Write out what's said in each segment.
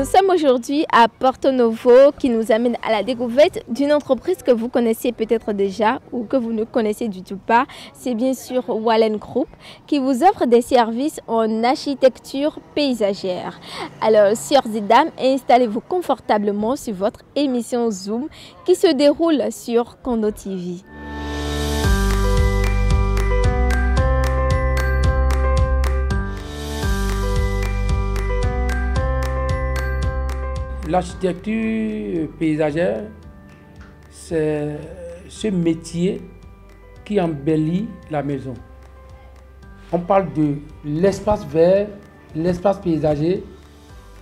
Nous sommes aujourd'hui à Porto Novo qui nous amène à la découverte d'une entreprise que vous connaissez peut-être déjà ou que vous ne connaissez du tout pas. C'est bien sûr Wallen Group qui vous offre des services en architecture paysagère. Alors, sœurs et dames, installez-vous confortablement sur votre émission Zoom qui se déroule sur Kondo TV. L'architecture paysagère, c'est ce métier qui embellit la maison. On parle de l'espace vert, l'espace paysager,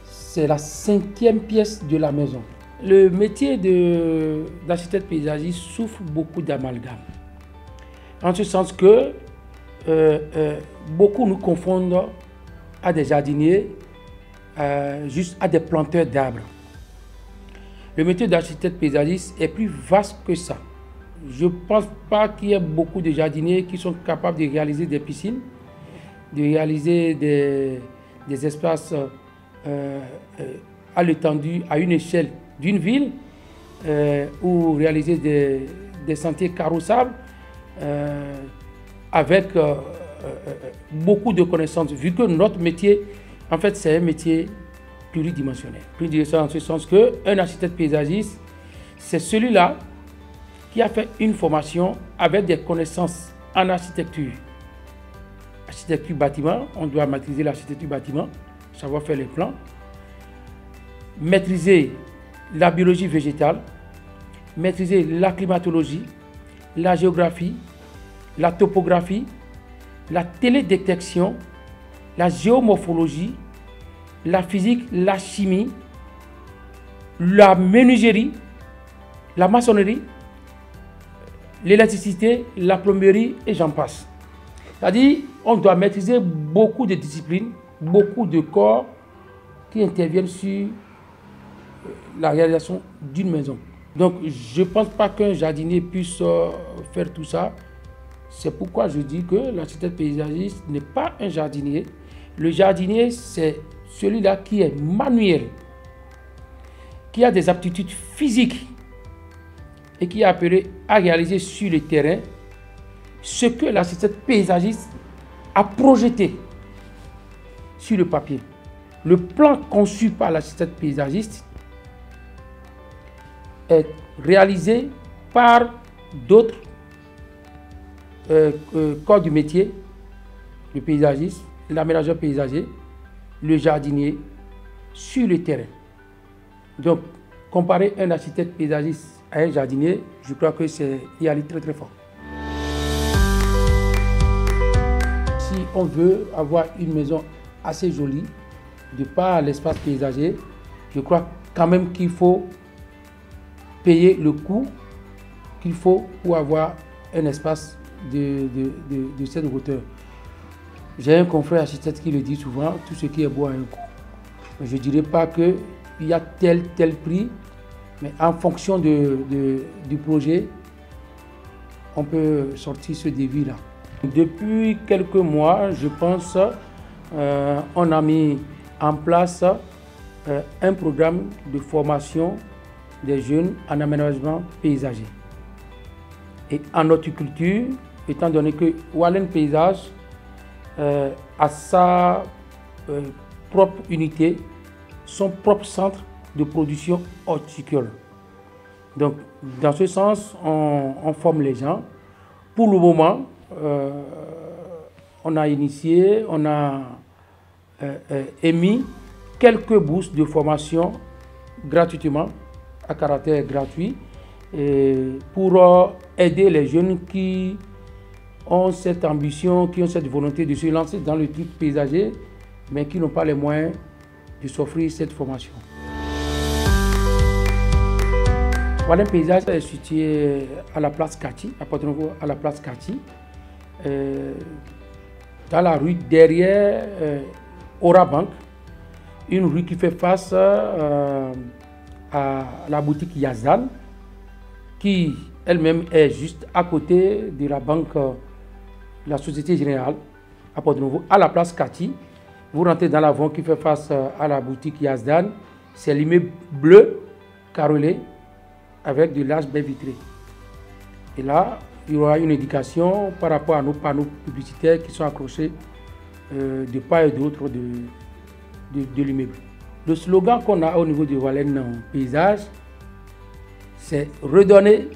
c'est la 5e pièce de la maison. Le métier d'architecte paysagiste souffre beaucoup d'amalgame. En ce sens que beaucoup nous confondent à des jardiniers, juste à des planteurs d'arbres. Le métier d'architecte paysagiste est plus vaste que ça. Je ne pense pas qu'il y ait beaucoup de jardiniers qui sont capables de réaliser des piscines, de réaliser des espaces à l'étendue, à une échelle d'une ville, ou réaliser des sentiers carrossables avec beaucoup de connaissances, vu que notre métier, en fait, c'est un métier pluridimensionnel. Pluridimensionnel en ce sens qu'un architecte paysagiste, c'est celui-là qui a fait une formation avec des connaissances en architecture. Architecture bâtiment, on doit maîtriser l'architecture bâtiment, savoir faire les plans, maîtriser la biologie végétale, maîtriser la climatologie, la géographie, la topographie, la télédétection, la géomorphologie, la physique, la chimie, la menuiserie, la maçonnerie, l'électricité, la plomberie et j'en passe. C'est-à-dire on doit maîtriser beaucoup de disciplines, beaucoup de corps qui interviennent sur la réalisation d'une maison. Donc je ne pense pas qu'un jardinier puisse faire tout ça. C'est pourquoi je dis que l'architecte paysagiste n'est pas un jardinier. Le jardinier, c'est celui-là qui est manuel, qui a des aptitudes physiques et qui est appelé à réaliser sur le terrain ce que l'architecte paysagiste a projeté sur le papier. Le plan conçu par l'architecte paysagiste est réalisé par d'autres corps du métier, le paysagiste, l'aménageur paysager, le jardinier, sur le terrain. Donc, comparer un architecte paysagiste à un jardinier, je crois que c'est y aller très très fort. Si on veut avoir une maison assez jolie, de par l'espace paysager, je crois quand même qu'il faut payer le coût qu'il faut pour avoir un espace de cette hauteur. J'ai un confrère architecte qui le dit souvent, tout ce qui est beau a un coût. Je ne dirais pas qu'il y a tel prix, mais en fonction du projet, on peut sortir ce devis-là. Depuis quelques mois, je pense, on a mis en place un programme de formation des jeunes en aménagement paysager. Et en horticulture, étant donné que Wallen Paysage à sa propre unité, son propre centre de production horticole. Donc, dans ce sens, on forme les gens. Pour le moment, on a initié, on a émis quelques bourses de formation gratuitement, à caractère gratuit, pour aider les jeunes qui ont cette ambition, qui ont cette volonté de se lancer dans le truc paysager, mais qui n'ont pas les moyens de s'offrir cette formation. Wallen Paysage est situé à la place Kati, à Porto Novo, à la place Kati, dans la rue derrière Aura Bank, une rue qui fait face à la boutique Yazdan, qui elle-même est juste à côté de la banque, la Société Générale, à Porto Novo, à la place Kati. Vous rentrez dans l'avant qui fait face à la boutique Yazdan, c'est l'immeuble bleu carrelé avec de larges baies vitrées. Et là, il y aura une indication par rapport à nos panneaux publicitaires qui sont accrochés de part et d'autre de l'immeuble. Le slogan qu'on a au niveau du Wallen Paysage, c'est redonner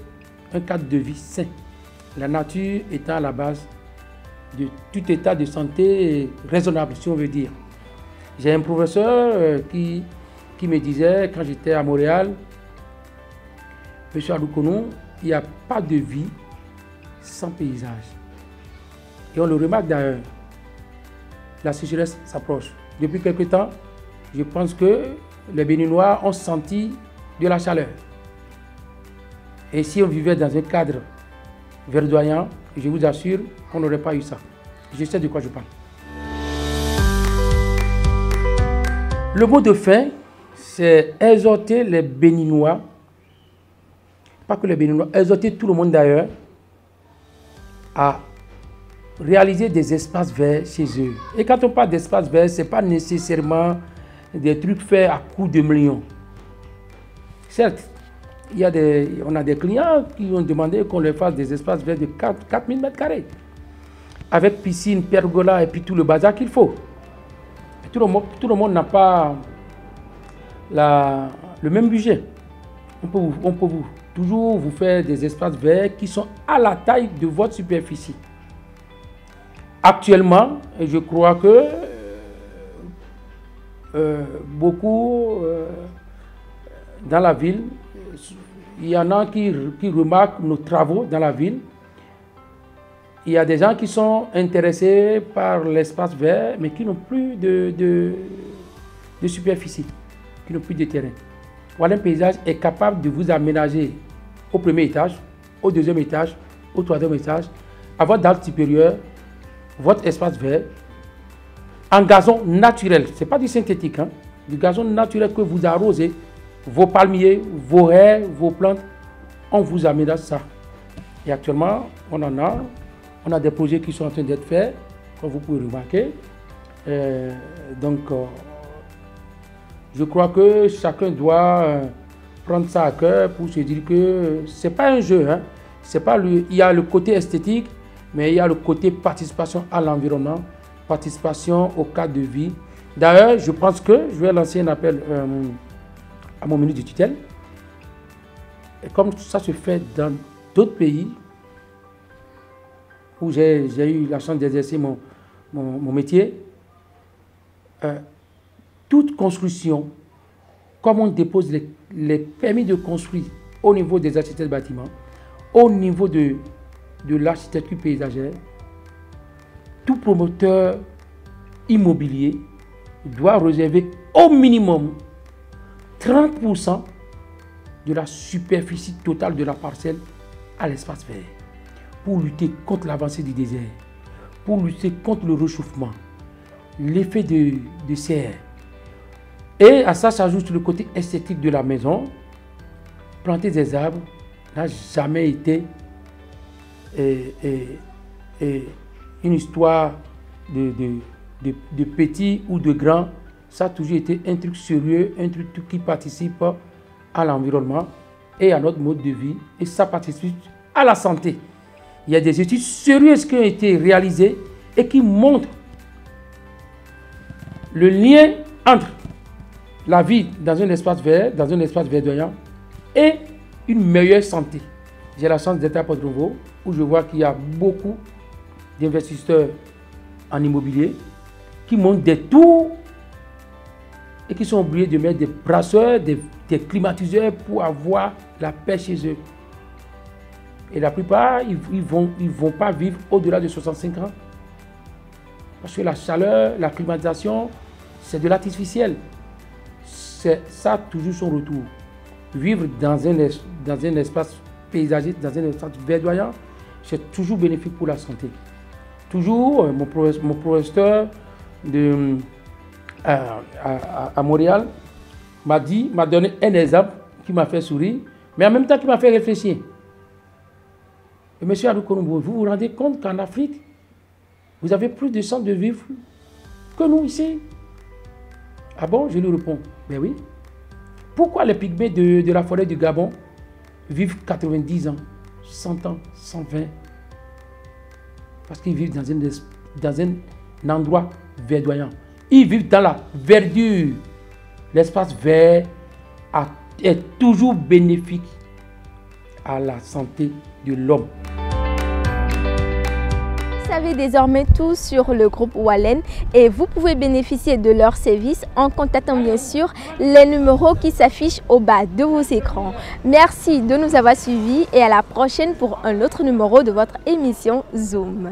un cadre de vie sain. La nature étant à la base de tout état de santé raisonnable, si on veut dire. J'ai un professeur qui me disait, quand j'étais à Montréal, Monsieur Alukonou, il n'y a pas de vie sans paysage. Et on le remarque d'ailleurs, la sécheresse s'approche. Depuis quelque temps, je pense que les Béninois ont senti de la chaleur. Et si on vivait dans un cadre verdoyant, je vous assure qu'on n'aurait pas eu ça. Je sais de quoi je parle. Le mot de fin, c'est exhorter les Béninois, pas que les Béninois, exhorter tout le monde d'ailleurs, à réaliser des espaces verts chez eux. Et quand on parle d'espaces verts, ce n'est pas nécessairement des trucs faits à coups de millions. Certes, on a des clients qui ont demandé qu'on leur fasse des espaces verts de 4000 m², avec piscine, pergola et puis tout le bazar qu'il faut. Tout le monde n'a pas le même budget. On peut toujours vous faire des espaces verts qui sont à la taille de votre superficie. Actuellement, je crois que beaucoup dans la ville, il y en a qui remarquent nos travaux dans la ville. Il y a des gens qui sont intéressés par l'espace vert, mais qui n'ont plus de superficie, qui n'ont plus de terrain. Wallen Paysage est capable de vous aménager au premier étage, au deuxième étage, au troisième étage, à votre dalle supérieure, votre espace vert, en gazon naturel. Ce n'est pas du synthétique, hein, du gazon naturel que vous arrosez, vos palmiers, vos haies, vos plantes, on vous aménage ça. Et actuellement, on a des projets qui sont en train d'être faits, comme vous pouvez remarquer. Je crois que chacun doit prendre ça à cœur pour se dire que ce n'est pas un jeu. Hein. Il y a le côté esthétique, mais il y a le côté participation à l'environnement, participation au cadre de vie. D'ailleurs, je pense que je vais lancer un appel à mon ministre de tutelle. Et comme ça se fait dans d'autres pays, où j'ai eu la chance d'exercer mon métier, toute construction, comme on dépose les permis de construire au niveau des architectes de bâtiments, au niveau de l'architecture paysagère, tout promoteur immobilier doit réserver au minimum 30% de la superficie totale de la parcelle à l'espace vert, pour lutter contre l'avancée du désert, pour lutter contre le réchauffement, l'effet de serre. Et à ça s'ajoute le côté esthétique de la maison. Planter des arbres n'a jamais été une histoire de petit ou de grand. Ça a toujours été un truc sérieux, un truc qui participe à l'environnement et à notre mode de vie. Et ça participe à la santé. Il y a des études sérieuses qui ont été réalisées et qui montrent le lien entre la vie dans un espace vert, dans un espace verdoyant et une meilleure santé. J'ai la chance d'être à Porto-Novo où je vois qu'il y a beaucoup d'investisseurs en immobilier qui montent des tours et qui sont obligés de mettre des brasseurs, des climatiseurs pour avoir la paix chez eux. Et la plupart, ils vont pas vivre au-delà de 65 ans. Parce que la chaleur, la climatisation, c'est de l'artificiel. Ça a toujours son retour. Vivre dans un espace paysager, dans un espace verdoyant, c'est toujours bénéfique pour la santé. Toujours, mon professeur à Montréal m'a donné un exemple qui m'a fait sourire, mais en même temps qui m'a fait réfléchir. Et monsieur Alukonou, vous vous rendez compte qu'en Afrique, vous avez plus de chances de vivre que nous ici? Ah bon? Je lui réponds, ben oui. Pourquoi les pygmées de la forêt du Gabon vivent 90 ans, 100 ans, 120? Parce qu'ils vivent dans un endroit verdoyant. Ils vivent dans la verdure. L'espace vert est toujours bénéfique à la santé de l'homme. Vous savez désormais tout sur le groupe Walen et vous pouvez bénéficier de leurs services en contactant bien sûr les numéros qui s'affichent au bas de vos écrans. Merci de nous avoir suivis et à la prochaine pour un autre numéro de votre émission Zoom.